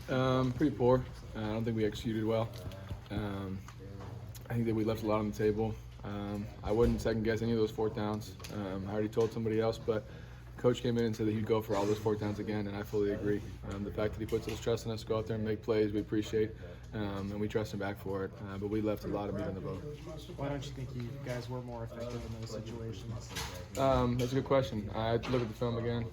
Pretty poor. I don't think we executed well. Um, I think that we left a lot on the table. I wouldn't second guess any of those fourth downs. I already told somebody else, but coach came in and said that he'd go for all those fourth downs again, and I fully agree. The fact that he puts his trust in us to go out there and make plays, we appreciate, and we trust him back for it. But we left a lot of meat on the bone. Why don't you think you guys were more effective in those situations? That's a good question. I had to look at the film again,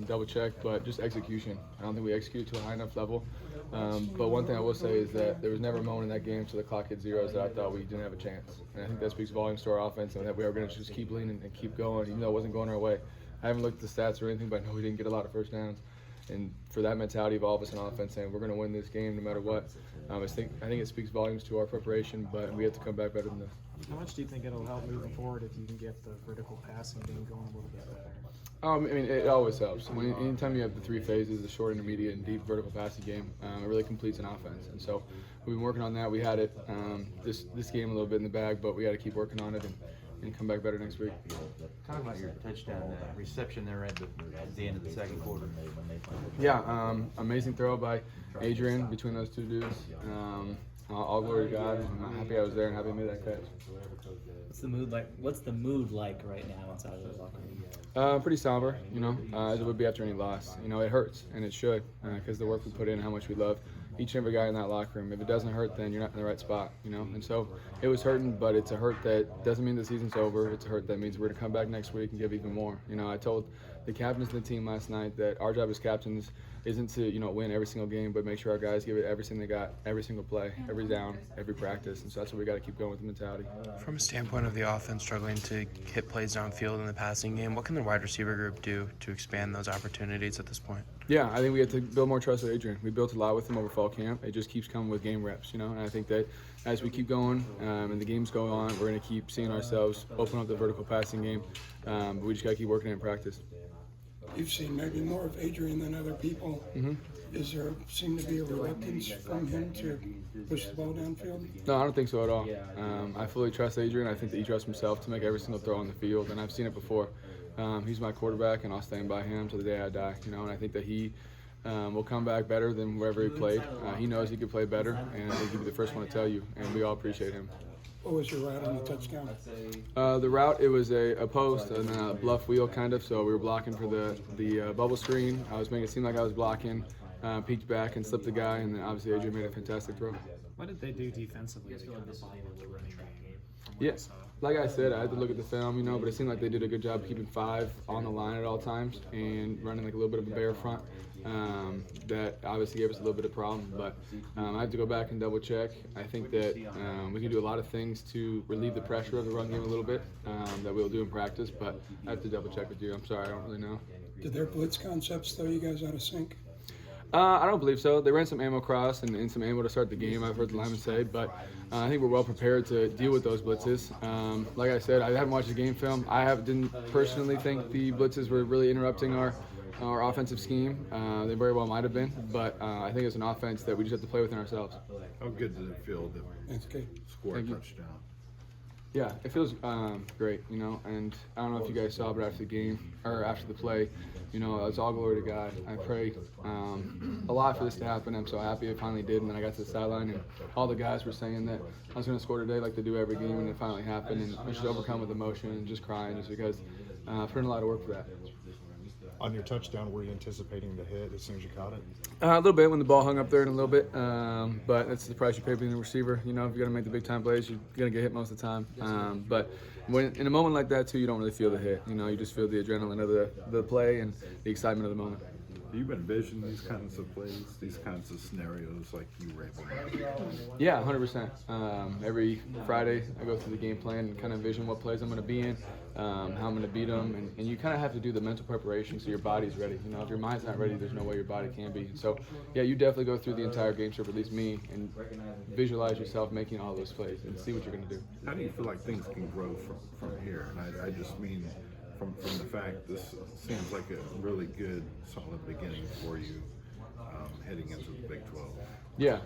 double check, but just execution. I don't think we executed to a high enough level. But one thing I will say is that there was never a moment in that game till the clock hit zeros that I thought we didn't have a chance. And I think that speaks volumes to our offense and that we are going to just keep leaning and keep going, even though it wasn't going our way. I haven't looked at the stats or anything, but I know we didn't get a lot of first downs. And for that mentality of all of us on offense saying we're going to win this game no matter what, I think it speaks volumes to our preparation, but we have to come back better than this. How much do you think it'll help moving forward if you can get the vertical passing game going a little bit better? It always helps. Anytime you have the three phases, the short, intermediate, and deep vertical passing game, it really completes an offense. And so we've been working on that. We had it this game a little bit in the bag, but we got to keep working on it and come back better next week. Talk about your touchdown reception there at the end of the second quarter. Yeah, amazing throw by Adrian between those two dudes. All glory to God. I'm happy I was there and happy I made that catch. What's the mood like right now inside of the locker room? Pretty somber, as it would be after any loss. It hurts, and it should, because the work we put in, how much we love each and every guy in that locker room. If it doesn't hurt, then you're not in the right spot, And so it was hurting, but it's a hurt that doesn't mean the season's over. It's a hurt that means we're going to come back next week and give even more. I told the captains of the team last night that our job as captains isn't to, win every single game, but make sure our guys give it everything they got, every single play, every down, every practice. And so that's what we got to keep going with the mentality. From a standpoint of the offense struggling to hit plays downfield in the passing game, what can the wide receiver group do to expand those opportunities at this point? Yeah, I think we have to build more trust with Adrian. We built a lot with him over fall camp. It just keeps coming with game reps, And I think that as we keep going and the games go on, we're going to keep seeing ourselves open up the vertical passing game. But we just got to keep working in practice. You've seen maybe more of Adrian than other people. Mm-hmm. Is there seem to be a reluctance from him to push the ball downfield? No, I don't think so at all. I fully trust Adrian. I think that he trusts himself to make every single throw on the field, and I've seen it before. He's my quarterback, and I'll stand by him till the day I die. And I think that he will come back better than wherever he played. He knows he could play better, and I think he'll be the first one to tell you, and we all appreciate him. What was your route on the touchdown? The route, it was a post and then a bluff wheel kind of, so we were blocking for the bubble screen. I was making it seem like I was blocking, peeked back and slipped the guy, and then obviously Adrian made a fantastic throw. What did they do defensively to kind of follow the running game? Yeah, like I said, I had to look at the film, but it seemed like they did a good job keeping 5 on the line at all times and running like a little bit of a bear front. That obviously gave us a little bit of problem, but I have to go back and double check. I think that we can do a lot of things to relieve the pressure of the run game a little bit that we'll do in practice, but I have to double check with you. I'm sorry, I don't really know. Did their blitz concepts throw you guys out of sync? I don't believe so. They ran some ammo cross and some ammo to start the game, I've heard the linemen say, but I think we're well prepared to deal with those blitzes. Like I said, I haven't watched the game film. didn't personally think the blitzes were really interrupting our offensive scheme. They very well might have been, but I think it's an offense that we just have to play within ourselves. How good did it feel to That's okay. score a touchdown? Yeah, it feels great, and I don't know if you guys saw, but after the game, or after the play, it's all glory to God. I pray a lot for this to happen. I'm so happy it finally did, and then I got to the sideline, and all the guys were saying that I was going to score today like they do every game, and it finally happened, and I was just overcome with emotion and just crying just because I put in a lot of work for that. On your touchdown, were you anticipating the hit as soon as you caught it? A little bit when the ball hung up there in a little bit, but that's the price you pay being a receiver. If you're going to make the big time plays, you're going to get hit most of the time. But when in a moment like that too, you don't really feel the hit. You just feel the adrenaline of the play and the excitement of the moment. Do you envision these kinds of plays, these kinds of scenarios like you were able to? Yeah, 100%. Every Friday I go through the game plan and kind of envision what plays I'm going to be in, how I'm going to beat them, and you kind of have to do the mental preparation so your body's ready. If your mind's not ready, there's no way your body can be. So, yeah, you definitely go through the entire game script, at least me, and visualize yourself making all those plays and see what you're going to do. How do you feel like things can grow from here? And I just mean from the fact this seems like a really good, solid beginning for you heading into the Big 12. Yeah,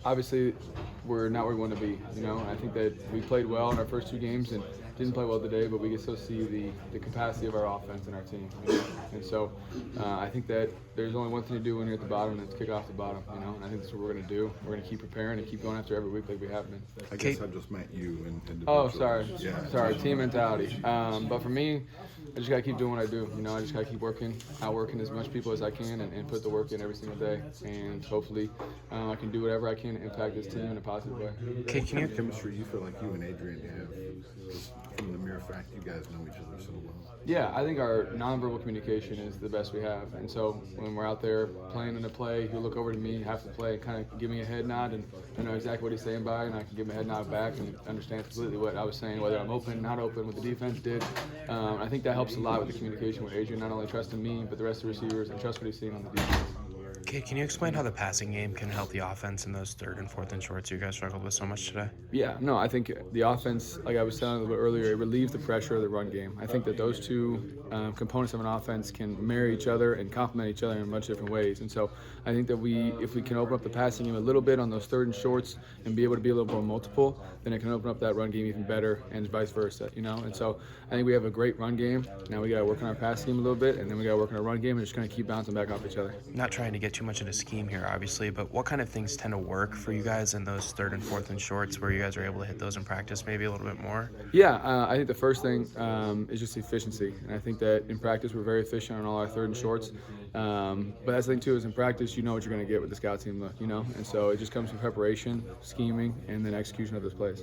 obviously we're not where we want to be, I think that we played well in our first 2 games and didn't play well today, but we can still see the capacity of our offense and our team. And so I think that there's only one thing to do when you're at the bottom, and it's kick off the bottom, you know. And I think that's what we're gonna do. We're gonna keep preparing and keep going after every week like we have been. I guess I just meant you individually. Oh, sorry. Yeah. Sorry, team mentality. But for me, I just gotta keep doing what I do. You know, I just gotta keep working, outworking as much people as I can, and put the work in every single day. And hopefully, I can do whatever I can to impact this team in a positive way. Okay, What can kind you of chemistry you feel like you and Adrian have, just from the mere fact you guys know each other so well? Yeah, I think our nonverbal communication is the best we have. And so when we're out there playing in a play, he'll look over to me, half the play, kind of give me a head nod, and I know exactly what he's saying by, and I can give him a head nod back and understand completely what I was saying, whether I'm open, not open, what the defense did. I think that helps a lot with the communication with Adrian, not only trusting me, but the rest of the receivers, and trust what he's seeing on the defense. Okay, can you explain how the passing game can help the offense in those 3rd and 4th and shorts you guys struggled with so much today? Yeah, no, I think the offense, like I was saying a little bit earlier, it relieves the pressure of the run game. I think that those two components of an offense can marry each other and complement each other in much different ways. And so I think that if we can open up the passing game a little bit on those 3rd and shorts and be able to be a little more multiple, then it can open up that run game even better, and vice versa, you know? And so I think we have a great run game. Now we got to work on our passing game a little bit, and then we got to work on our run game, and just kind of keep bouncing back off each other. Not trying to get too much into scheme here, obviously, but what kind of things tend to work for you guys in those 3rd and 4th and shorts where you guys are able to hit those in practice maybe a little bit more? Yeah, I think the first thing is just efficiency. And I think that in practice we're very efficient on all our 3rd and shorts. But that's the thing too, is in practice you know what you're going to get with the scout team look, you know? And so it just comes from preparation, scheming, and then execution of those plays.